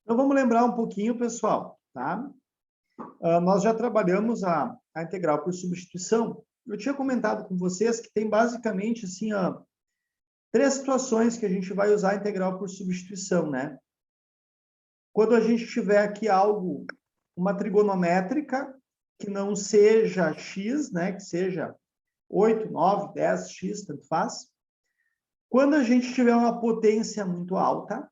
Então, vamos lembrar um pouquinho, pessoal, tá? Nós já trabalhamos a integral por substituição. Eu tinha comentado com vocês que tem basicamente, assim, três situações que a gente vai usar a integral por substituição, né? Quando a gente tiver aqui algo, uma trigonométrica, que não seja x, né? Que seja 8, 9, 10, x, tanto faz. Quando a gente tiver uma potência muito alta,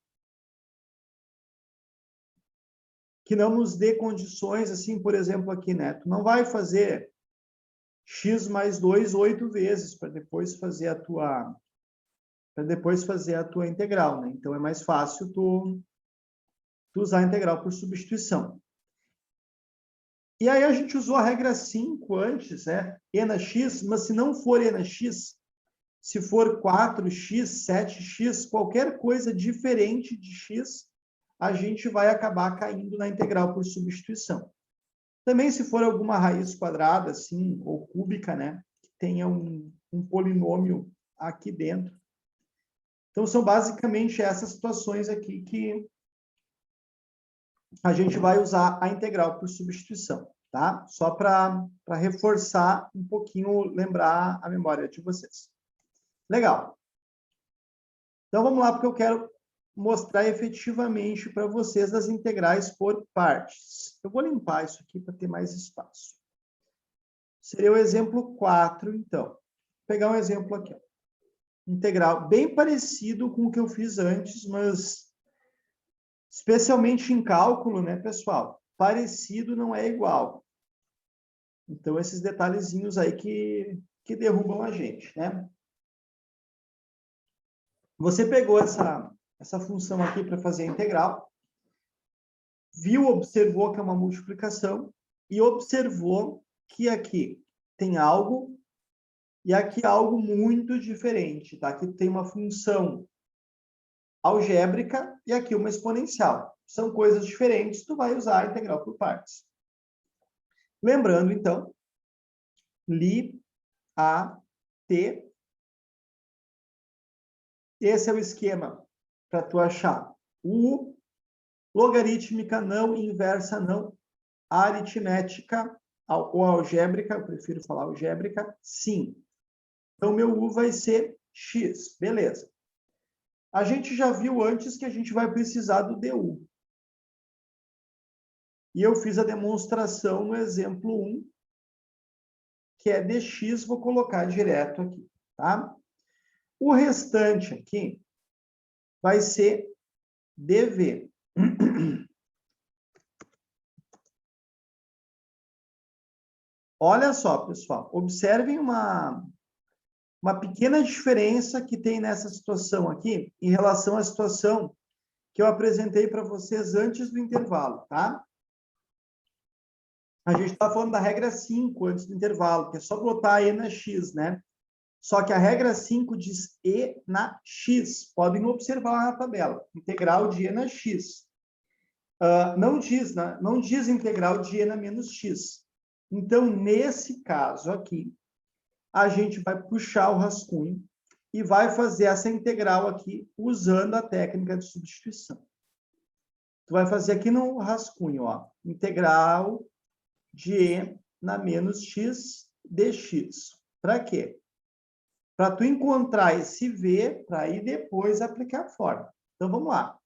que não nos dê condições, assim, por exemplo, aqui, né? Tu não vai fazer x mais 2 8 vezes para depois fazer a tua integral, né? Então é mais fácil tu usar a integral por substituição. E aí a gente usou a regra 5 antes, né? E na x, mas se não for e na x, se for 4x, 7x, qualquer coisa diferente de x, a gente vai acabar caindo na integral por substituição. Também se for alguma raiz quadrada, assim, ou cúbica, né? Que tenha um polinômio aqui dentro. Então, são basicamente essas situações aqui que a gente vai usar a integral por substituição, tá? Só para reforçar um pouquinho, lembrar a memória de vocês. Legal. Então, vamos lá, porque eu quero mostrar efetivamente para vocês as integrais por partes. Eu vou limpar isso aqui para ter mais espaço. Seria o exemplo 4, então. Vou pegar um exemplo aqui. Integral bem parecido com o que eu fiz antes, mas especialmente em cálculo, né, pessoal? Parecido não é igual. Então, esses detalhezinhos aí que derrubam a gente, né? Você pegou essa função aqui para fazer a integral, viu, observou que é uma multiplicação e observou que aqui tem algo e aqui algo muito diferente, tá? Aqui tem uma função algébrica e aqui uma exponencial. São coisas diferentes, tu vai usar a integral por partes. Lembrando, então, li, a, t. Esse é o esquema para tu achar u, logarítmica não, inversa não, aritmética ou algébrica, eu prefiro falar algébrica, sim. Então, meu u vai ser x, beleza. A gente já viu antes que a gente vai precisar do du. E eu fiz a demonstração no exemplo 1, que é dx, vou colocar direto aqui, tá? O restante aqui vai ser dv. Olha só, pessoal, observem uma pequena diferença que tem nessa situação aqui em relação à situação que eu apresentei para vocês antes do intervalo, tá? A gente está falando da regra 5 antes do intervalo, que é só botar e na x, né? Só que a regra 5 diz e na x. Podem observar lá na tabela. Integral de e na x. Não diz integral de e na menos x. Então, nesse caso aqui, a gente vai puxar o rascunho e vai fazer essa integral aqui usando a técnica de substituição. Tu vai fazer aqui no rascunho, ó, integral de e na menos x dx. Para quê? Para tu encontrar esse v, para aí depois aplicar a fórmula. Então, vamos lá.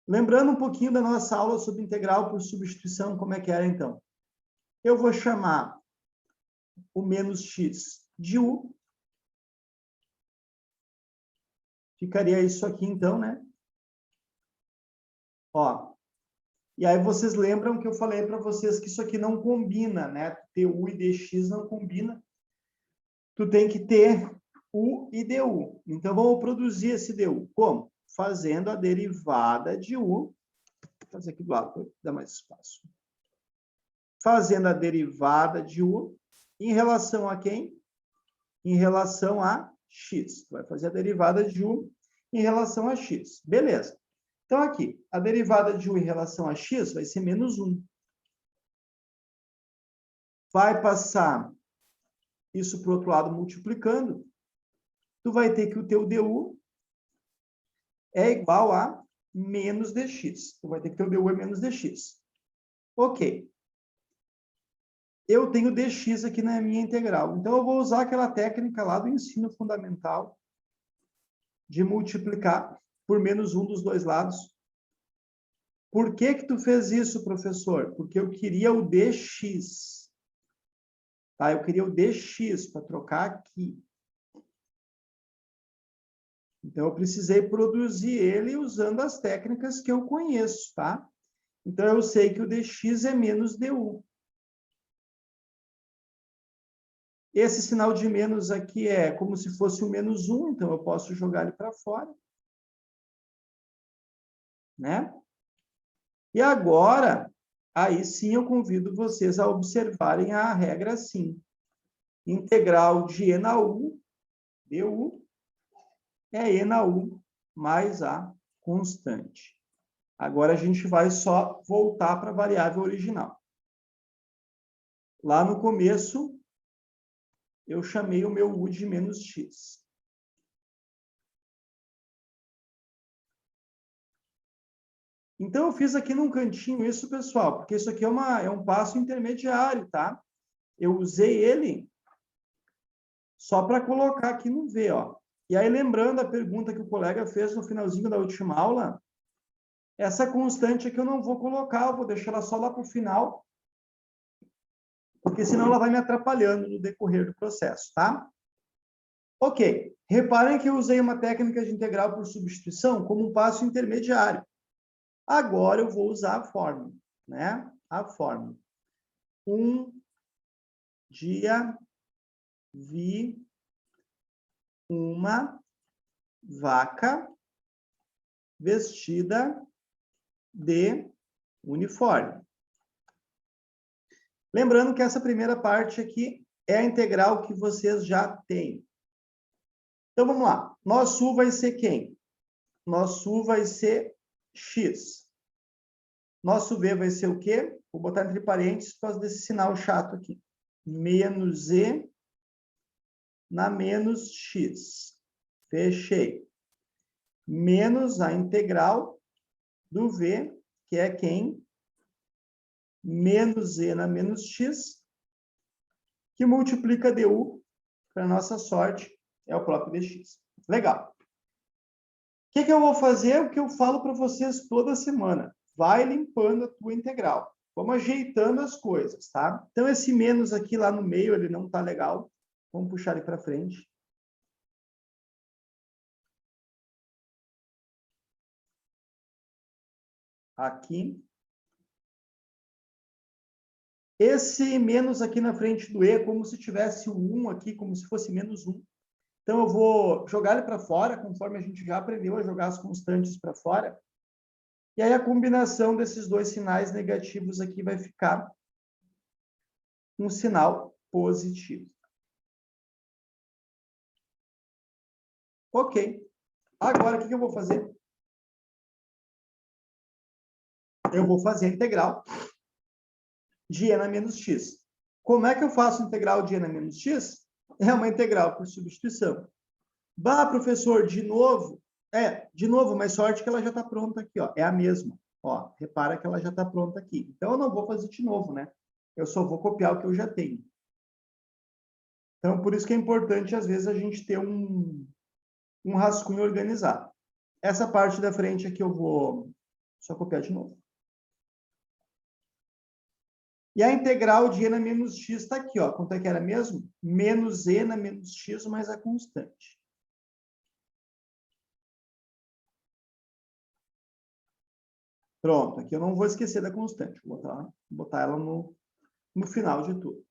Lembrando um pouquinho da nossa aula sobre integral por substituição, como é que era, então? Eu vou chamar o menos x de u. Ficaria isso aqui, então, né? Ó. E aí vocês lembram que eu falei para vocês que isso aqui não combina, né? Tu e dx não combina. Tu tem que ter u e du. Então, vamos produzir esse du. Como? Fazendo a derivada de u. Vou fazer aqui do lado para dar mais espaço. Fazendo a derivada de u em relação a quem? Em relação a x. Tu vai fazer a derivada de u em relação a x. Beleza. Então, aqui, a derivada de u em relação a x vai ser menos 1. Vai passar isso para o outro lado multiplicando. Tu vai ter que o teu du é igual a menos dx. Então, vai ter que ter o du é menos dx. Ok. Eu tenho dx aqui na minha integral. Então, eu vou usar aquela técnica lá do ensino fundamental de multiplicar por menos 1 dos dois lados. Por que que tu fez isso, professor? Porque eu queria o dx. Tá? Eu queria o dx para trocar aqui. Então, eu precisei produzir ele usando as técnicas que eu conheço, tá? Então, eu sei que o dx é menos du. Esse sinal de menos aqui é como se fosse o menos 1, então eu posso jogar ele para fora. Né? E agora, aí sim eu convido vocês a observarem a regra assim. Integral de e na u, du, é e na u mais a constante. Agora a gente vai só voltar para a variável original. Lá no começo, eu chamei o meu u de menos x. Então, eu fiz aqui num cantinho isso, pessoal, porque isso aqui é um passo intermediário, tá? Eu usei ele só para colocar aqui no V, ó. E aí, lembrando a pergunta que o colega fez no finalzinho da última aula, essa constante aqui eu não vou colocar, eu vou deixar ela só lá para o final, porque senão ela vai me atrapalhando no decorrer do processo, tá? Ok. Reparem que eu usei uma técnica de integral por substituição como um passo intermediário. Agora eu vou usar a fórmula, né? A fórmula. Um dia vi uma vaca vestida de uniforme. Lembrando que essa primeira parte aqui é a integral que vocês já têm. Então, vamos lá. Nosso u vai ser quem? Nosso u vai ser x. Nosso v vai ser o quê? Vou botar entre parênteses por causa desse sinal chato aqui. Menos e na menos x. Fechei. Menos a integral do v, que é quem? Menos e na menos x, que multiplica du, para nossa sorte, é o próprio dx. Legal. O que eu vou fazer? O que eu falo para vocês toda semana. Vai limpando a tua integral. Vamos ajeitando as coisas, tá? Então, esse menos aqui lá no meio, ele não tá legal. Vamos puxar ele para frente. Aqui. Esse menos aqui na frente do e, como se tivesse o 1 aqui, como se fosse menos 1. Então, eu vou jogar ele para fora, conforme a gente já aprendeu a jogar as constantes para fora. E aí, a combinação desses dois sinais negativos aqui vai ficar um sinal positivo. Ok. Agora, o que eu vou fazer? Eu vou fazer a integral de e na menos x. Como é que eu faço a integral de e na menos x? É uma integral por substituição. Bah, professor, de novo? De novo, mas sorte que ela já está pronta aqui, ó. É a mesma. Ó, repara que ela já está pronta aqui. Então, eu não vou fazer de novo, né? Eu só vou copiar o que eu já tenho. Então, por isso que é importante, às vezes, a gente ter um rascunho organizado. Essa parte da frente aqui eu vou só copiar de novo. E a integral de e na menos x está aqui, ó. Quanto é que era mesmo? Menos e na menos x mais a constante. Pronto, aqui eu não vou esquecer da constante. Vou botar ela no final de tudo.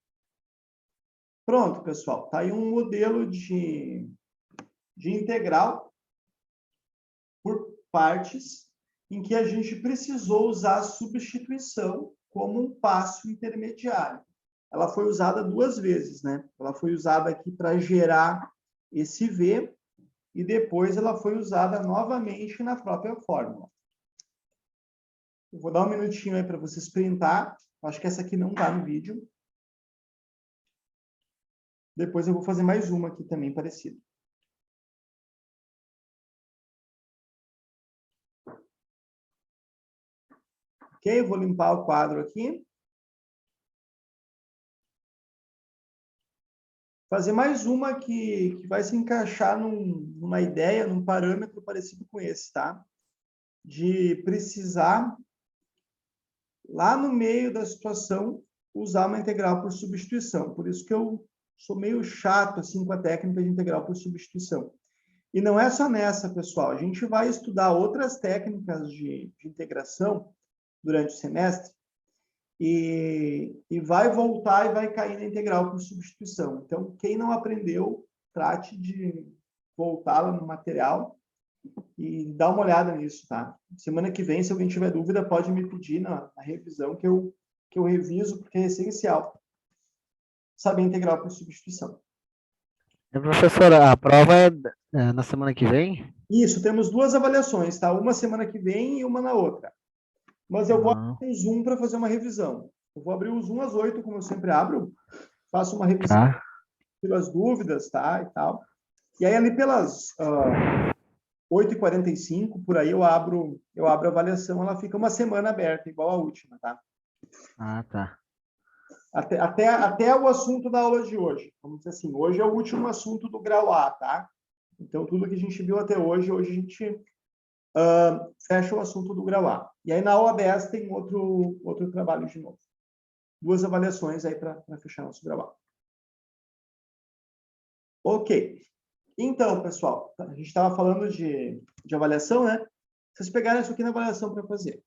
Pronto, pessoal. Tá aí um modelo de integral por partes em que a gente precisou usar a substituição como um passo intermediário. Ela foi usada duas vezes, né? Ela foi usada aqui para gerar esse V e depois ela foi usada novamente na própria fórmula. Eu vou dar um minutinho aí para vocês printar. Acho que essa aqui não está no vídeo. Depois eu vou fazer mais uma aqui também parecida. Ok? Vou limpar o quadro aqui. Fazer mais uma que vai se encaixar numa ideia, num parâmetro parecido com esse, tá? De precisar, lá no meio da situação, usar uma integral por substituição. Por isso que eu sou meio chato assim, com a técnica de integral por substituição. E não é só nessa, pessoal. A gente vai estudar outras técnicas de integração durante o semestre e vai voltar e vai cair na integral por substituição. Então, quem não aprendeu, trate de voltar lá no material e dar uma olhada nisso, tá? Semana que vem, se alguém tiver dúvida, pode me pedir na revisão que eu reviso, porque é essencial saber integral por substituição. Professora, a prova é na semana que vem? Isso, temos duas avaliações, tá? Uma semana que vem e uma na outra. Mas eu vou abrir um Zoom para fazer uma revisão. Eu vou abrir o Zoom às 8, como eu sempre abro, faço uma revisão, Tá. tiro as dúvidas, tá? E tal. E aí, ali pelas 8h45, por aí, eu abro a avaliação, ela fica uma semana aberta, igual a última, tá? Ah, tá. Até o assunto da aula de hoje. Vamos dizer assim, hoje é o último assunto do grau A, tá? Então, tudo que a gente viu até hoje a gente fecha o assunto do grau A. E aí, na aula 10, tem outro trabalho de novo. Duas avaliações aí para fechar nosso grau A. Ok. Então, pessoal, a gente estava falando de avaliação, né? Vocês pegaram isso aqui na avaliação para fazer.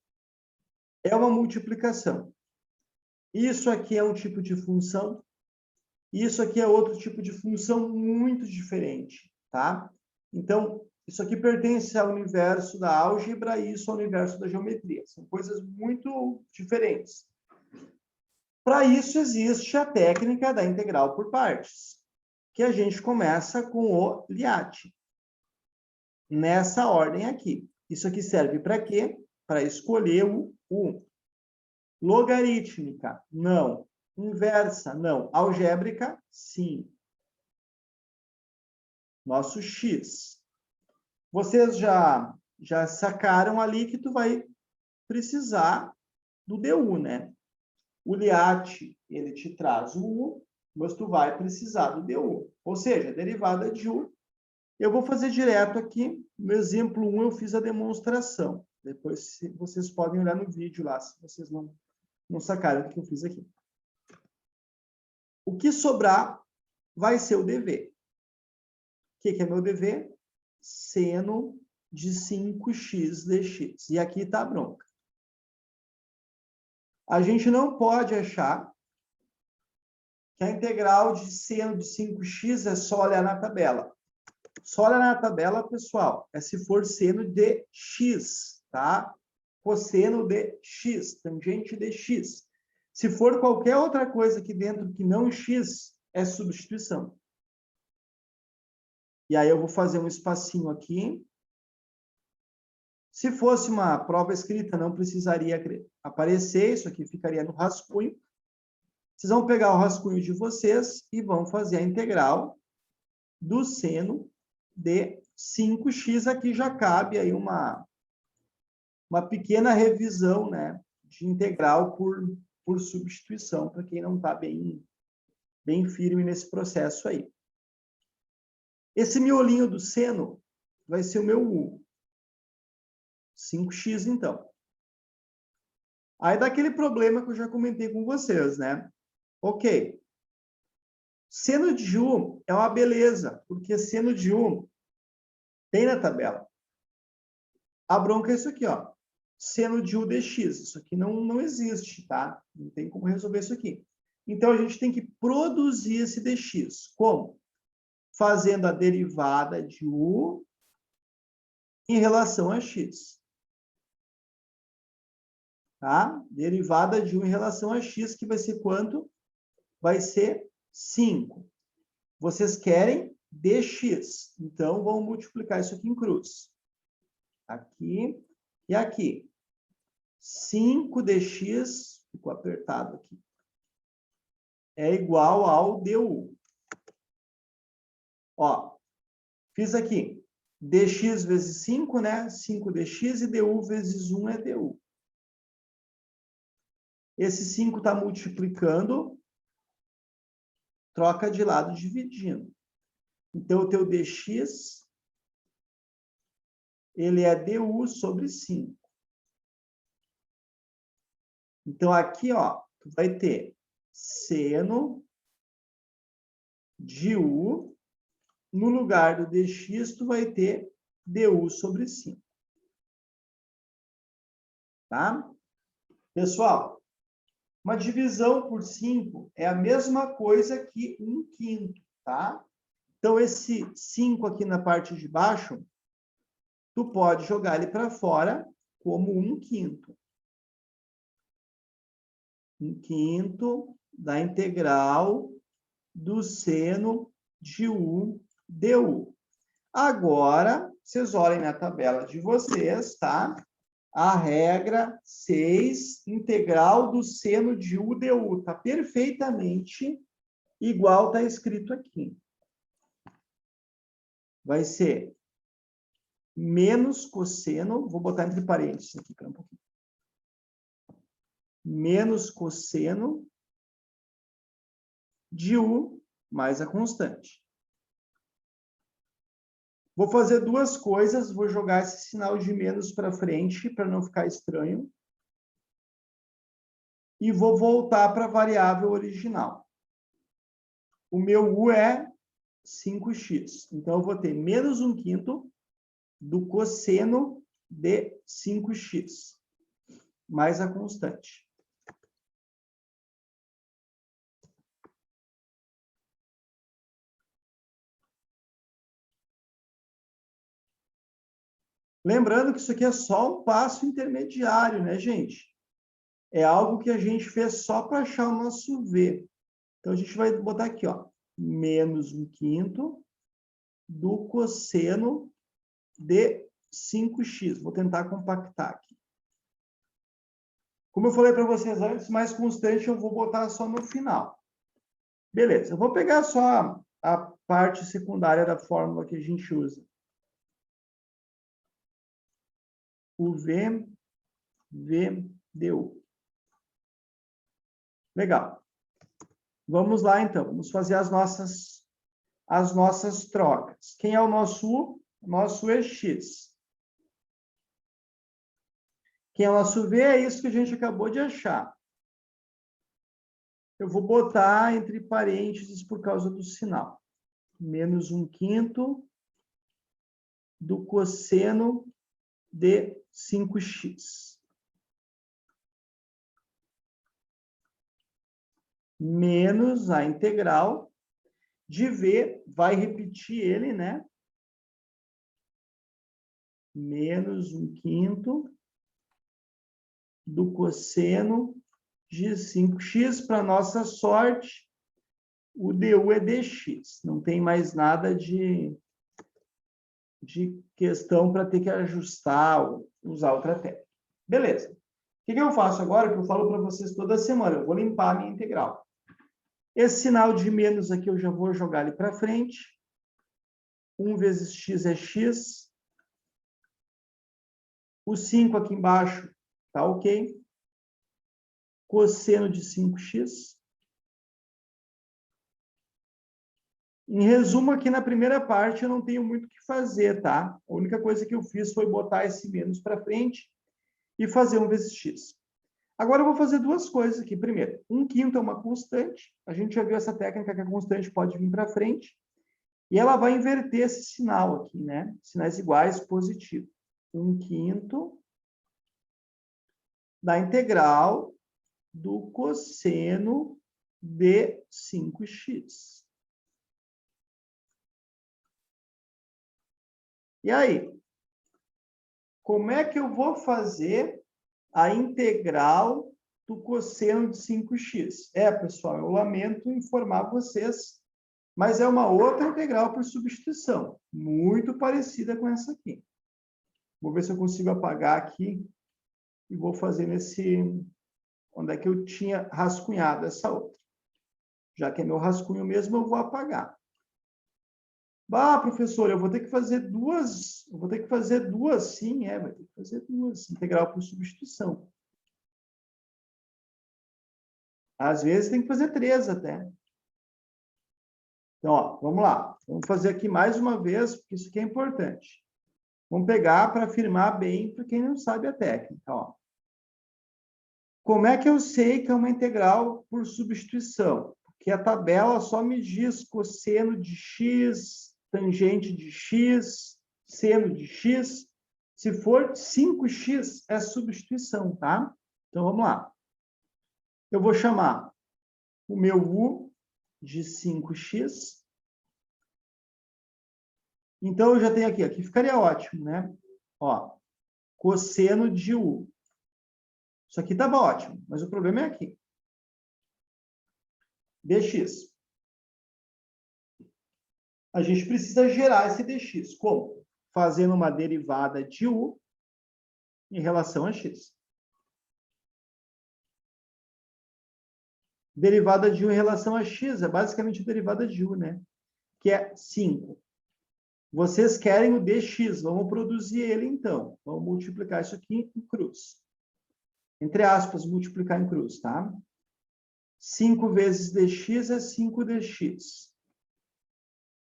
É uma multiplicação. Isso aqui é um tipo de função. Isso aqui é outro tipo de função muito diferente, tá? Então, isso aqui pertence ao universo da álgebra e isso ao universo da geometria. São coisas muito diferentes. Para isso, existe a técnica da integral por partes, que a gente começa com o Liat. Nessa ordem aqui. Isso aqui serve para quê? Para escolher o 1. Logarítmica? Não. Inversa? Não. Algébrica? Sim. Nosso x. Vocês já sacaram ali que tu vai precisar do du, né? O Liat, ele te traz o u, mas tu vai precisar do du. Ou seja, a derivada de u. Eu vou fazer direto aqui. No exemplo 1, eu fiz a demonstração. Depois vocês podem olhar no vídeo lá, se vocês não sacaram o que eu fiz aqui. O que sobrar vai ser o dv. O que é meu dv? Seno de 5x dx. E aqui está a bronca. A gente não pode achar que a integral de seno de 5x é só olhar na tabela. Só olhar na tabela, pessoal, é se for seno de x, tá? Cosseno de x, tangente de x. Se for qualquer outra coisa aqui dentro que não x, é substituição. E aí eu vou fazer um espacinho aqui. Se fosse uma prova escrita, não precisaria aparecer, isso aqui ficaria no rascunho. Vocês vão pegar o rascunho de vocês e vão fazer a integral do seno de 5x. Aqui já cabe aí uma pequena revisão, né, de integral por substituição, para quem não está bem firme nesse processo aí. Esse miolinho do seno vai ser o meu u. 5x, então. Aí dá aquele problema que eu já comentei com vocês, né? Ok. Seno de u é uma beleza, porque seno de u tem na tabela. A bronca é isso aqui, ó. Seno de u dx. Isso aqui não existe, tá? Não tem como resolver isso aqui. Então, a gente tem que produzir esse dx. Como? Fazendo a derivada de u em relação a x. Tá? Derivada de u em relação a x, que vai ser quanto? Vai ser 5. Vocês querem dx. Então, vamos multiplicar isso aqui em cruz. Aqui e aqui. 5dx, ficou apertado aqui, é igual ao du. Ó, fiz aqui. Dx vezes 5, né? 5dx e du vezes 1 é du. Esse 5 está multiplicando, troca de lado dividindo. Então, o teu dx, ele é du sobre 5. Então, aqui, ó, tu vai ter seno de u, no lugar do dx, tu vai ter du sobre 5. Tá? Pessoal, uma divisão por 5 é a mesma coisa que 1/5, tá? Então, esse 5 aqui na parte de baixo, tu pode jogar ele para fora como 1/5. 1/5 da integral do seno de u du. Agora, vocês olhem na tabela de vocês, tá? A regra 6, integral do seno de u du. Está perfeitamente igual está escrito aqui. Vai ser menos cosseno, vou botar entre parênteses aqui, um pouquinho. Menos cosseno de u mais a constante. Vou fazer duas coisas, vou jogar esse sinal de menos para frente, para não ficar estranho. E vou voltar para a variável original. O meu u é 5x. Então, eu vou ter menos 1/5 do cosseno de 5x, mais a constante. Lembrando que isso aqui é só um passo intermediário, né, gente? É algo que a gente fez só para achar o nosso v. Então, a gente vai botar aqui, ó, menos 1/5 do cosseno de 5x. Vou tentar compactar aqui. Como eu falei para vocês antes, mais constante eu vou botar só no final. Beleza, eu vou pegar só a parte secundária da fórmula que a gente usa. O v du. Legal. Vamos lá, então. Vamos fazer as nossas trocas. Quem é o nosso u? O nosso é x. Quem é o nosso v é isso que a gente acabou de achar. Eu vou botar entre parênteses por causa do sinal. Menos 1/5 do cosseno de 5x. Menos a integral de v, vai repetir ele, né? Menos 1/5 do cosseno de 5x. Para nossa sorte, o du é dx. Não tem mais nada de questão para ter que ajustar ou usar outra técnica. Beleza. O que eu faço agora? Que eu falo para vocês toda semana. Eu vou limpar a minha integral. Esse sinal de menos aqui eu já vou jogar ele para frente. 1 vezes x é x. O 5 aqui embaixo tá ok. Cosseno de 5x. Em resumo, aqui na primeira parte eu não tenho muito o que fazer, tá? A única coisa que eu fiz foi botar esse menos para frente e fazer 1 vezes x. Agora eu vou fazer duas coisas aqui. Primeiro, 1/5 é uma constante. A gente já viu essa técnica que a constante pode vir para frente. E ela vai inverter esse sinal aqui, né? Sinais iguais, positivo. 1/5 da integral do cosseno de 5x. E aí? Como é que eu vou fazer a integral do cosseno de 5x? Pessoal, eu lamento informar vocês, mas é uma outra integral por substituição, muito parecida com essa aqui. Vou ver se eu consigo apagar aqui e vou fazer nesse... Onde é que eu tinha rascunhado essa outra? Já que é meu rascunho mesmo, eu vou apagar. Ah, professor, eu vou ter que fazer duas... Eu vou ter que fazer duas, sim, vai ter que fazer duas. Integral por substituição. Às vezes tem que fazer 3 até. Então, ó, vamos lá. Vamos fazer aqui mais uma vez, porque isso aqui é importante. Vamos pegar para afirmar bem para quem não sabe a técnica. Ó. Como é que eu sei que é uma integral por substituição? Porque a tabela só me diz cosseno de x, tangente de x, seno de x. Se for 5x, é substituição, tá? Então, vamos lá. Eu vou chamar o meu u de 5x. Então, eu já tenho aqui ficaria ótimo, né? Ó, cosseno de u. Isso aqui estava ótimo, mas o problema é aqui. dx. A gente precisa gerar esse dx. Como? Fazendo uma derivada de u em relação a x. Derivada de u em relação a x é basicamente a derivada de u, né? Que é 5. Vocês querem o dx, vamos produzir ele então. Vamos multiplicar isso aqui em cruz. Entre aspas, multiplicar em cruz, tá? 5 vezes dx é 5dx.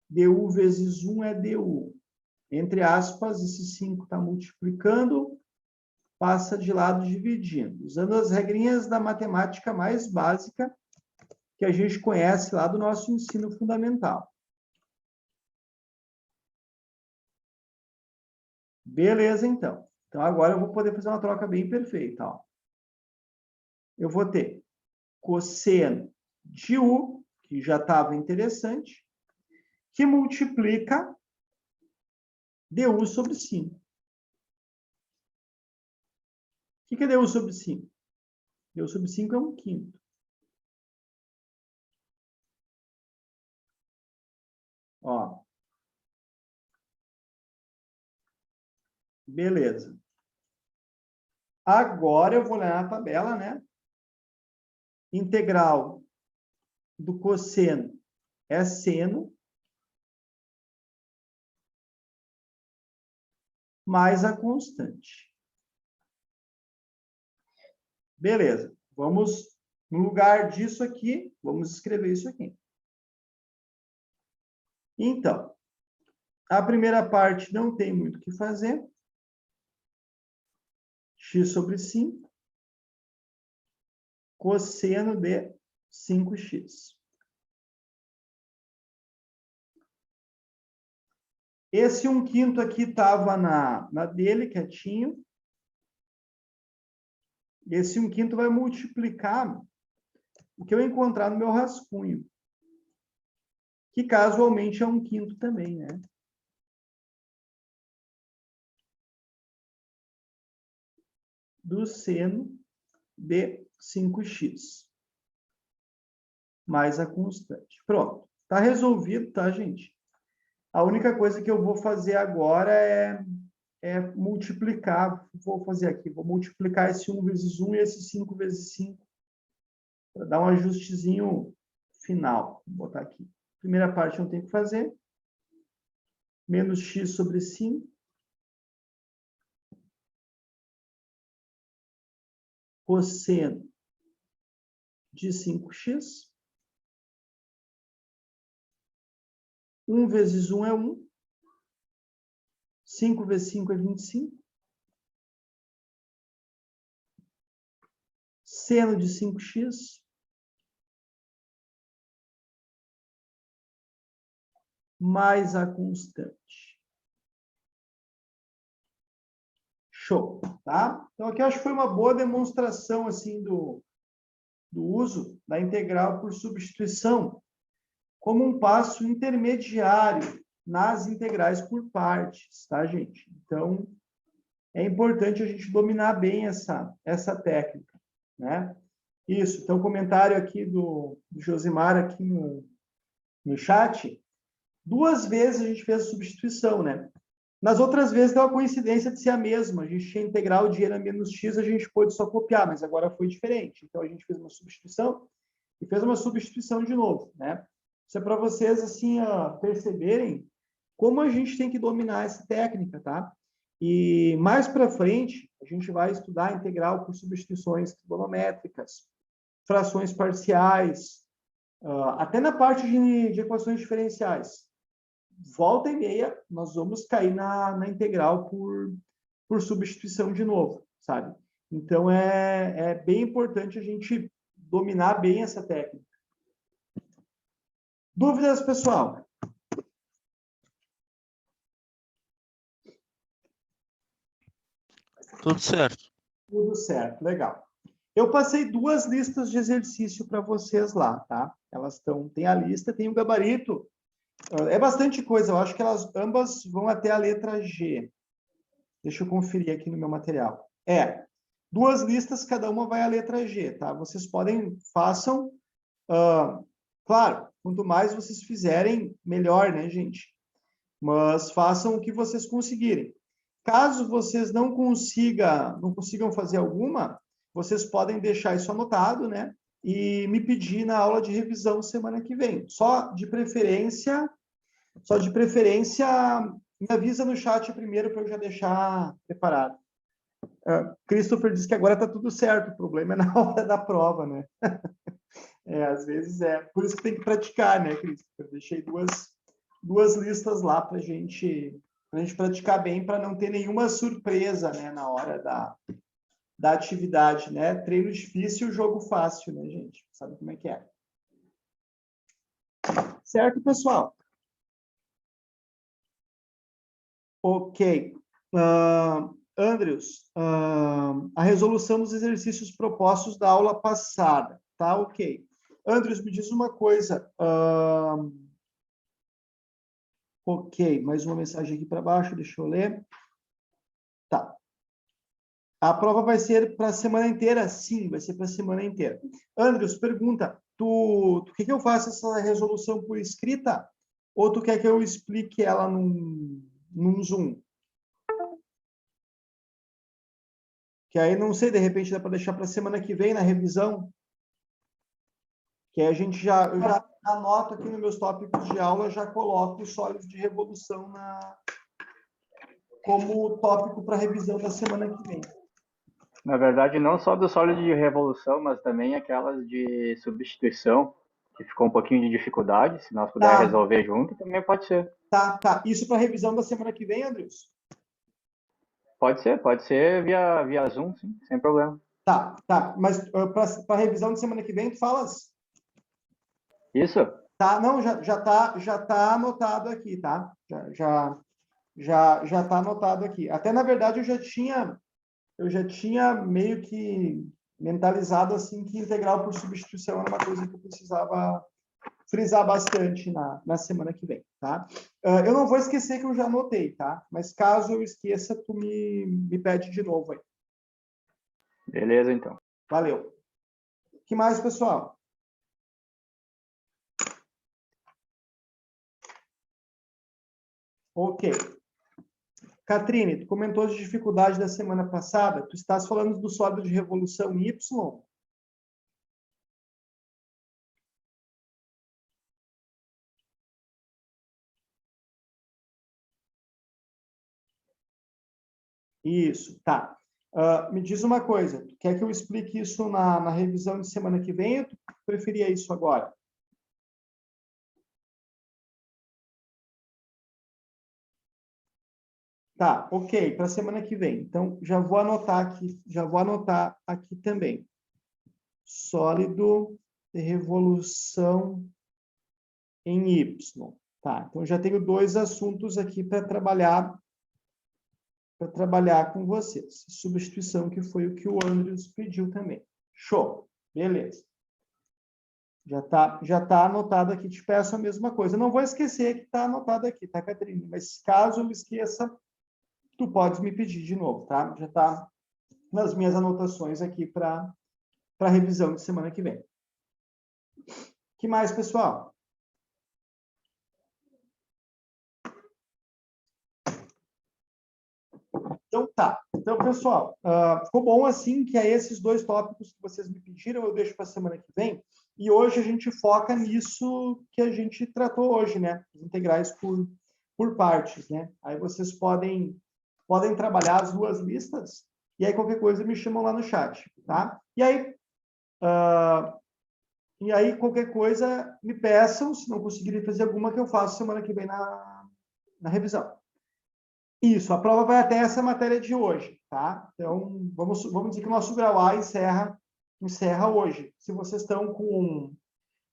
du vezes 1 é du. Entre aspas, esse 5 está multiplicando, passa de lado dividindo. Usando as regrinhas da matemática mais básica que a gente conhece lá do nosso ensino fundamental. Beleza, então. Então, agora eu vou poder fazer uma troca bem perfeita. Ó. Eu vou ter cosseno de u, que já estava interessante, que multiplica du sobre 5. O que é du sobre 5? Du sobre 5 é 1/5. Ó. Beleza. Agora eu vou ler na tabela, né? Integral do cosseno é seno mais a constante. Beleza. Vamos, no lugar disso aqui, vamos escrever isso aqui. Então, a primeira parte não tem muito o que fazer. X sobre 5. Cosseno de 5x. Esse 1/5 aqui estava na dele, quietinho. Esse 1/5 vai multiplicar o que eu encontrar no meu rascunho. Que casualmente é 1/5 também, né? Do seno de 5x. Mais a constante. Pronto. Está resolvido, tá, gente? A única coisa que eu vou fazer agora é multiplicar. Vou fazer aqui. Vou multiplicar esse 1 vezes 1 e esse 5 vezes 5. Para dar um ajustezinho final. Vou botar aqui. Primeira parte eu tenho que fazer. Menos x sobre 5. Cosseno de 5x. 1 vezes 1 é 1. 5 vezes 5 é 25. Seno de 5x. Mais a constante. Show, tá? Então, aqui eu acho que foi uma boa demonstração, assim, do uso da integral por substituição como um passo intermediário nas integrais por partes, tá, gente? Então, é importante a gente dominar bem essa técnica, né? Isso, então, comentário aqui do Josimar aqui no chat. 2 vezes a gente fez a substituição, né? Nas outras vezes deu a coincidência de ser a mesma. A gente tinha integral de n menos x, a gente pôde só copiar, mas agora foi diferente. Então, a gente fez uma substituição e fez uma substituição de novo, né? Isso é para vocês, assim, perceberem como a gente tem que dominar essa técnica, tá? E mais para frente, a gente vai estudar integral por substituições trigonométricas. frações parciais, até na parte de equações diferenciais. Volta e meia, nós vamos cair na integral por substituição de novo, sabe? Então, é bem importante a gente dominar bem essa técnica. Dúvidas, pessoal? Tudo certo. Tudo certo, legal. Eu passei 2 listas de exercício para vocês lá, tá? Elas tem a lista, tem o gabarito. É bastante coisa, eu acho que elas ambas vão até a letra G. Deixa eu conferir aqui no meu material. 2 listas, cada uma vai à letra G, tá? Vocês façam, claro, quanto mais vocês fizerem, melhor, né, gente? Mas façam o que vocês conseguirem. Caso vocês não consigam fazer alguma, vocês podem deixar isso anotado, né? E me pedir na aula de revisão semana que vem. Só de preferência, me avisa no chat primeiro para eu já deixar preparado. Christopher disse que agora está tudo certo, o problema é na hora da prova, né? Às vezes é. Por isso que tem que praticar, né, Christopher? Deixei duas listas lá para a gente praticar bem, para não ter nenhuma surpresa, né, na hora da atividade, né? Treino difícil, jogo fácil, né, gente? Sabe como é que é? Certo, pessoal? Ok. Andrews, a resolução dos exercícios propostos da aula passada. Tá, ok. Andrews, me diz uma coisa. Ok, mais uma mensagem aqui para baixo, deixa eu ler. Tá. A prova vai ser para a semana inteira? Sim, vai ser para a semana inteira. Andrews, pergunta, tu quer que eu faça essa resolução por escrita? Ou tu quer que eu explique ela num Zoom? Que aí, não sei, de repente dá para deixar para a semana que vem, na revisão. Que aí eu já anoto aqui nos meus tópicos de aula, já coloco os sólidos de revolução como tópico para revisão da semana que vem. Na verdade, não só do sólido de revolução, mas também aquelas de substituição, que ficou um pouquinho de dificuldade. Se nós pudermos resolver junto, também pode ser. Tá. Isso para revisão da semana que vem, Andrews? Pode ser via Zoom, sim, sem problema. Tá. Mas para revisão de semana que vem, tu falas? Isso? Tá, não, já tá anotado aqui, tá? Já tá anotado aqui. Até, na verdade, eu já tinha meio que mentalizado assim que integral por substituição era uma coisa que eu precisava frisar bastante na semana que vem, tá? Eu não vou esquecer que eu já anotei, tá? Mas caso eu esqueça, tu me pede de novo aí. Beleza, então. Valeu. O que mais, pessoal? Ok. Catrine, tu comentou as dificuldades da semana passada. Tu estás falando do sólido de revolução Y? Isso, tá. Me diz uma coisa. Tu quer que eu explique isso na revisão de semana que vem ou tu preferia isso agora? Tá, ok, para a semana que vem. Então, já vou anotar aqui também. Sólido de revolução em Y. Tá, então já tenho 2 assuntos aqui para trabalhar com vocês. Substituição, que foi o que o Andrews pediu também. Show, beleza. Já tá anotado aqui, te peço a mesma coisa. Não vou esquecer que está anotado aqui, tá, Catarina? Mas caso eu esqueça, tu podes me pedir de novo, tá? Já está nas minhas anotações aqui para revisão de semana que vem. O que mais, pessoal? Então, tá. Então, pessoal, ficou bom assim que é esses 2 tópicos que vocês me pediram, eu deixo para a semana que vem. E hoje a gente foca nisso que a gente tratou hoje, né? Os integrais por partes, né? Aí vocês podem trabalhar as 2 listas e aí qualquer coisa me chamam lá no chat, tá? E aí, E aí, qualquer coisa, me peçam, se não conseguirem fazer alguma, que eu faço semana que vem na revisão. Isso, a prova vai até essa matéria de hoje, tá? Então, vamos dizer que o nosso grau A encerra hoje. Se vocês estão com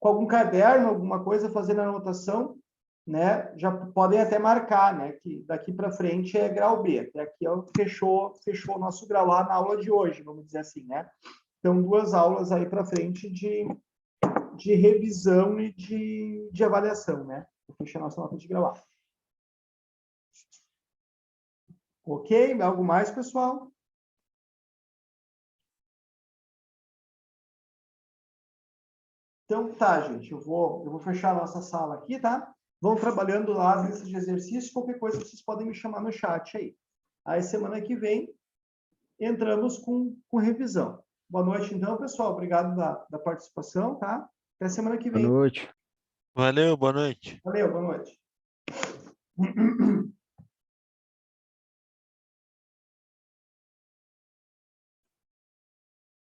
algum caderno, alguma coisa, fazendo anotação, né, já podem até marcar, né, que daqui para frente é grau B. Até aqui fechou o nosso grau A na aula de hoje, vamos dizer assim, né? Então, 2 aulas aí para frente de revisão e de avaliação, né? Vou fechar a nossa nota de grau A. Ok? Algo mais, pessoal? Então, tá, gente. Eu vou fechar a nossa sala aqui, tá? Vão trabalhando lá as listas de exercícios. Qualquer coisa, vocês podem me chamar no chat aí. Aí, semana que vem, entramos com revisão. Boa noite, então, pessoal. Obrigado da participação, tá? Até semana que vem. Boa noite. Valeu, boa noite. Valeu, boa noite.